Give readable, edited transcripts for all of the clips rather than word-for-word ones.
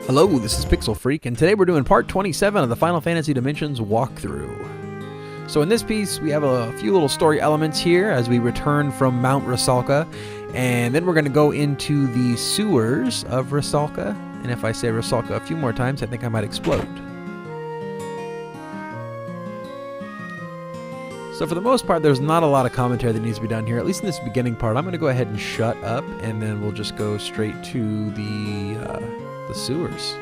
Hello, this is Pixel Freak, and today we're doing part 27 of the Final Fantasy Dimensions walkthrough. So in this piece, we have a few little story elements here as we return from Mount Rusalka, and then we're going to go into the sewers of Rusalka. And if I say Rusalka a few more times, I think I might explode. So for the most part, there's not a lot of commentary that needs to be done here, at least in this beginning part. I'm going to go ahead and shut up, and then we'll just go straight to the sewers.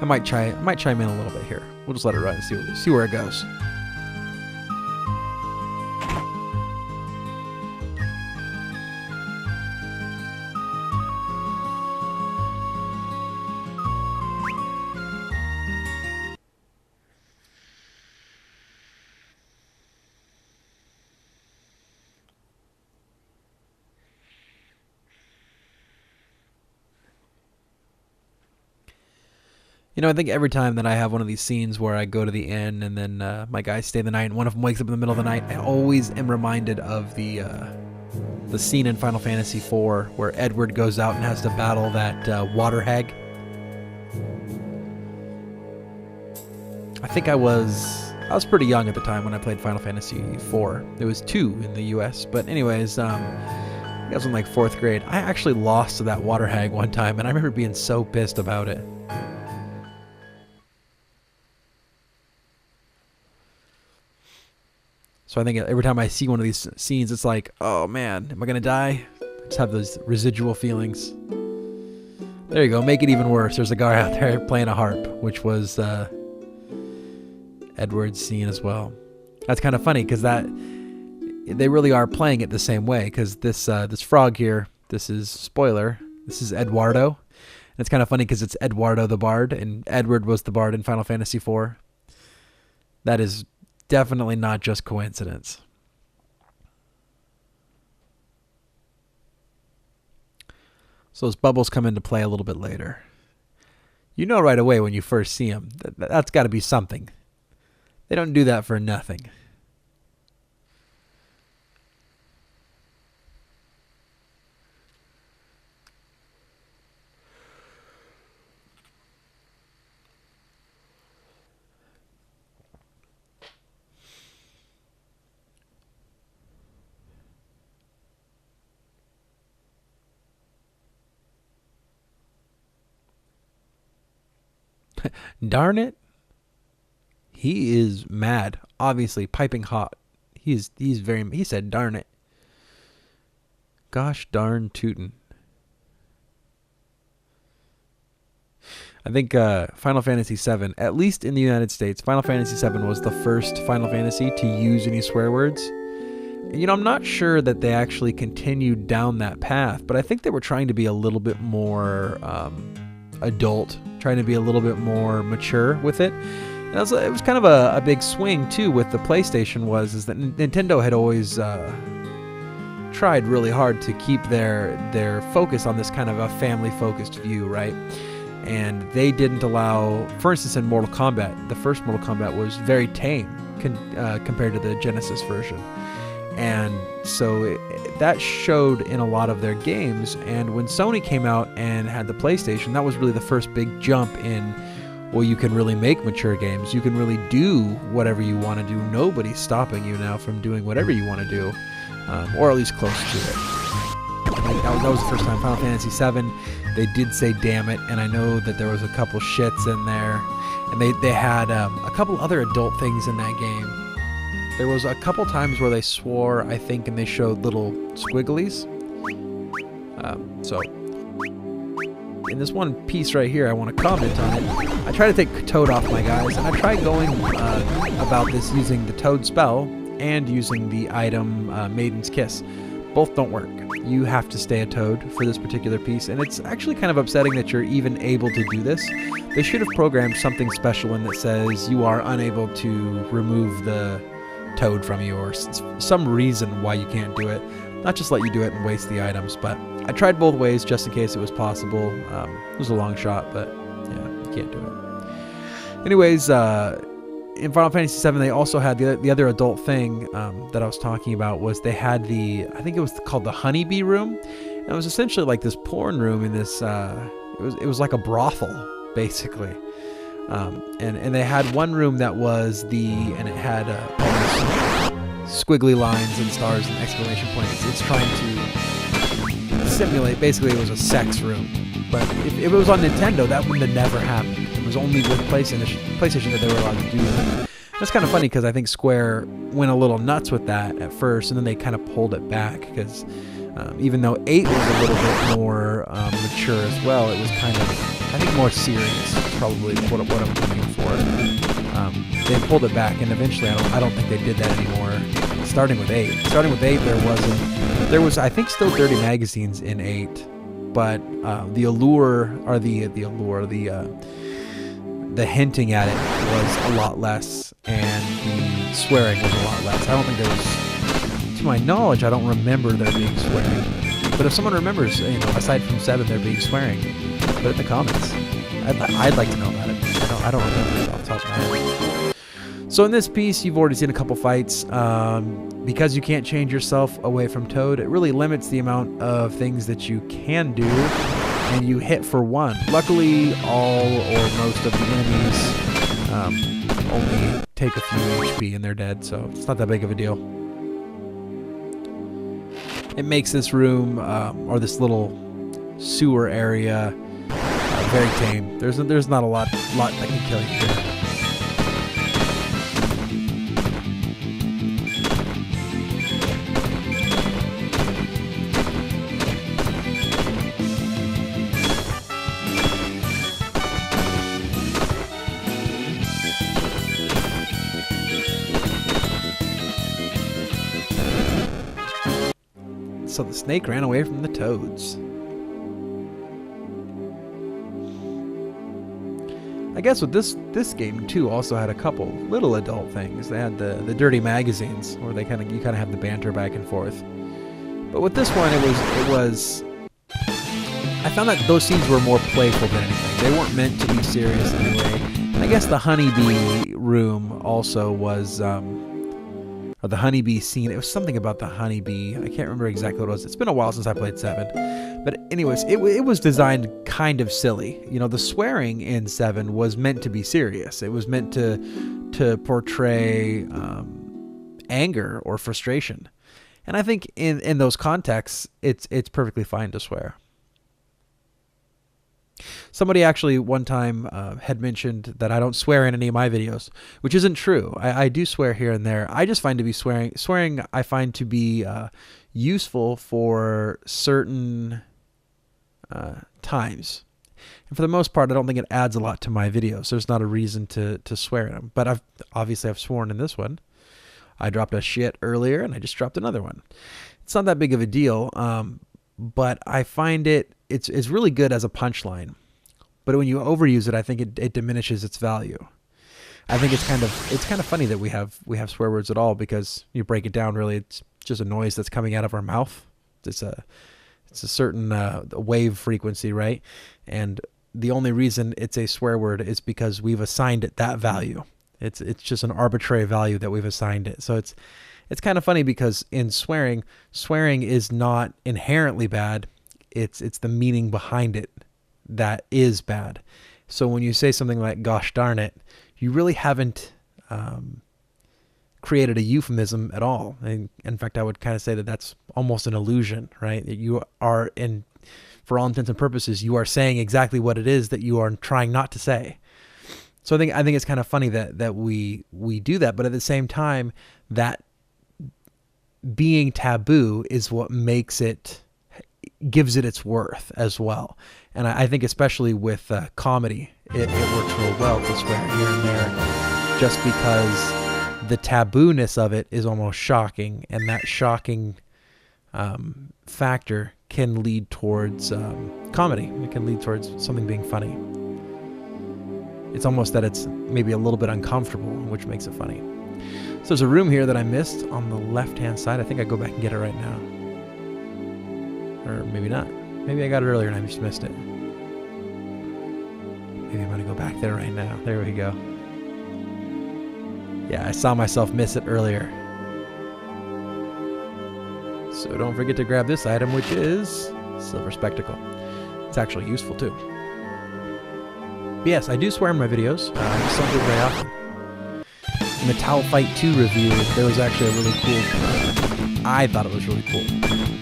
I might chime in a little bit here. We'll just let it run and see where it goes. You know, I think every time that I have one of these scenes where I go to the inn and then my guys stay the night and one of them wakes up in the middle of the night, I always am reminded of the scene in Final Fantasy IV where Edward goes out and has to battle that water hag. I think I was pretty young at the time when I played Final Fantasy IV. It was 2 in the US, but anyways, I was in like 4th grade. I actually lost to that water hag one time, and I remember being so pissed about it. So I think every time I see one of these scenes, it's like, oh man, am I going to die? I just have those residual feelings. There you go, make it even worse. There's a guy out there playing a harp, which was Edward's scene as well. That's kind of funny because they really are playing it the same way, because this frog here, this is, spoiler, this is Eduardo. And it's kind of funny because it's Eduardo the Bard, and Edward was the Bard in Final Fantasy IV. That is definitely not just coincidence. So those bubbles come into play a little bit later. You know right away when you first see them, that's got to be something. They don't do that for nothing. Darn it. He is mad. Obviously, piping hot. He said darn it. Gosh darn tootin'. I think Final Fantasy VII, at least in the United States, Final Fantasy VII was the first Final Fantasy to use any swear words. And, you know, I'm not sure that they actually continued down that path, but I think they were trying to be a little bit more adult, trying to be a little bit more mature with it. And it was kind of a big swing too with the PlayStation, is that Nintendo had always tried really hard to keep their focus on this kind of a family focused view, right? And they didn't allow, for instance, in Mortal Kombat, the first Mortal Kombat was very tame compared to the Genesis version. And so that showed in a lot of their games. And when Sony came out and had the PlayStation, that was really the first big jump in, well, you can really make mature games. You can really do whatever you want to do. Nobody's stopping you now from doing whatever you want to do, or at least close to it. That was the first time. Final Fantasy VII, they did say damn it, and I know that there was a couple shits in there. And they had a couple other adult things in that game. There was a couple times where they swore, I think, and they showed little squigglies. So, in this one piece right here, I want to comment on it. I try to take Toad off my guys, and I tried going about this using the Toad spell and using the item Maiden's Kiss. Both don't work. You have to stay a Toad for this particular piece, and it's actually kind of upsetting that you're even able to do this. They should have programmed something special in that says you are unable to remove the Toad from you, or some reason why you can't do it. Not just let you do it and waste the items, but I tried both ways just in case it was possible. It was a long shot, but yeah, you can't do it. Anyways, in Final Fantasy VII, they also had the other adult thing that I was talking about was they had I think it was called the Honeybee Room. And it was essentially like this porn room in this it was like a brothel, basically. And they had one room that was and it had all these squiggly lines and stars and exclamation points. It's trying to simulate, basically it was a sex room. But if it was on Nintendo, that would have never happened. It was only with PlayStation that they were allowed to do that. That's kind of funny because I think Square went a little nuts with that at first, and then they kind of pulled it back because even though 8 was a little bit more mature as well, it was kind of, I think, more serious. Probably what I'm looking for. They pulled it back, and eventually I don't think they did that anymore. Starting with 8, there was I think still dirty magazines in 8, but the hinting at it was a lot less, and the swearing was a lot less. I don't think there was, to my knowledge, I don't remember there being swearing. But if someone remembers, aside from 7, there being swearing, put it in the comments. I'd like to know about it. I don't remember it off the top of my head. So in this piece, you've already seen a couple fights. Because you can't change yourself away from Toad, it really limits the amount of things that you can do, and you hit for 1. Luckily, all or most of the enemies only take a few HP and they're dead, so it's not that big of a deal. It makes this room, or this little sewer area, very tame. There's not a lot that can kill you here. So the snake ran away from the toads. I guess with this game too also had a couple little adult things. They had the dirty magazines where you kind of have the banter back and forth. But with this one, it was I found that those scenes were more playful than anything. They weren't meant to be serious anyway. And I guess the honeybee room also was or the honeybee scene. It was something about the honeybee. I can't remember exactly what it was. It's been a while since I played 7. But anyways, it was designed kind of silly. The swearing in 7 was meant to be serious. It was meant to portray anger or frustration. And I think in those contexts, it's perfectly fine to swear. Somebody actually one time had mentioned that I don't swear in any of my videos, which isn't true. I do swear here and there. I just find swearing I find to be useful for certain times. And for the most part, I don't think it adds a lot to my videos. There's not a reason to swear in them. But I've sworn in this one. I dropped a shit earlier, and I just dropped another one. It's not that big of a deal, but I find it's really good as a punchline. But when you overuse it, I think it diminishes its value. I think it's kind of funny that we have swear words at all, because you break it down, really, it's just a noise that's coming out of our mouth. It's a certain wave frequency, right? And the only reason it's a swear word is because we've assigned it that value. It's just an arbitrary value that we've assigned it. So it's kind of funny because in swearing is not inherently bad. It's the meaning behind it that is bad. So when you say something like "gosh darn it," you really haven't created a euphemism at all. And in fact, I would kind of say that that's almost an illusion, right? That you are, for all intents and purposes, you are saying exactly what it is that you are trying not to say. So I think it's kind of funny that we do that, but at the same time, that being taboo is what gives it its worth as well. And I think especially with comedy, it works real well to swear here and there, just because the taboo-ness of it is almost shocking, and that shocking factor can lead towards comedy. It can lead towards something being funny. It's almost that it's maybe a little bit uncomfortable, which makes it funny. So there's a room here that I missed on the left-hand side. I think I go back and get it right now. Or maybe not. Maybe I got it earlier and I just missed it. Maybe I'm going to go back there right now. There we go. Yeah, I saw myself miss it earlier. So don't forget to grab this item, which is Silver Spectacle. It's actually useful too. But yes, I do swear in my videos. I just don't do it very often. In the Towel Fight 2 review, there was actually a really cool... I thought it was really cool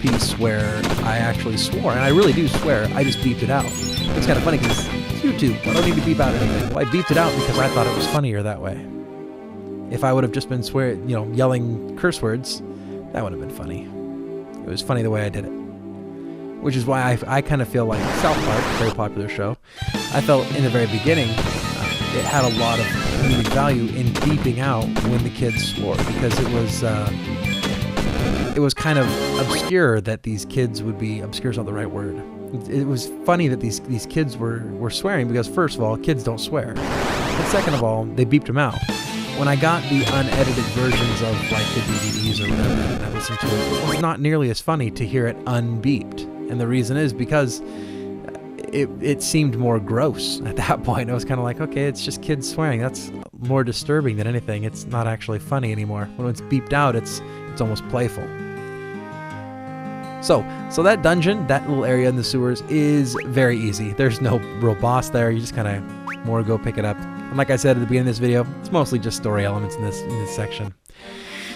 piece where I actually swore, and I really do swear, I just beeped it out. It's kind of funny because it's YouTube, I don't need to beep out anything. Well, I beeped it out because I thought it was funnier that way. If I would have just been yelling curse words, that would have been funny. It was funny the way I did it. Which is why I kind of feel like South Park, a very popular show, I felt in the very beginning it had a lot of comedic value in beeping out when the kids swore, because it was kind of obscure that these kids would be, obscure is not the right word. It was funny that these kids were swearing, because first of all, kids don't swear. And second of all, they beeped them out. When I got the unedited versions of like the DVDs or whatever, and I listened to it, it was not nearly as funny to hear it unbeeped. And the reason is because it seemed more gross at that point. I was kind of like, okay, it's just kids swearing. That's more disturbing than anything. It's not actually funny anymore. When it's beeped out, it's almost playful. So that dungeon, that little area in the sewers, is very easy. There's no real boss there. You just kind of more go pick it up. And like I said at the beginning of this video, it's mostly just story elements in this section.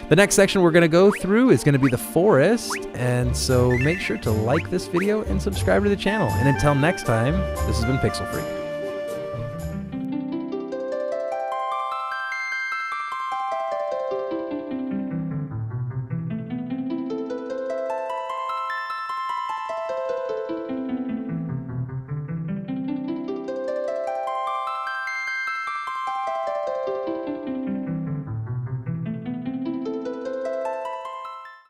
The next section we're going to go through is going to be the forest, and so make sure to like this video and subscribe to the channel. And until next time, this has been Pixel Freak.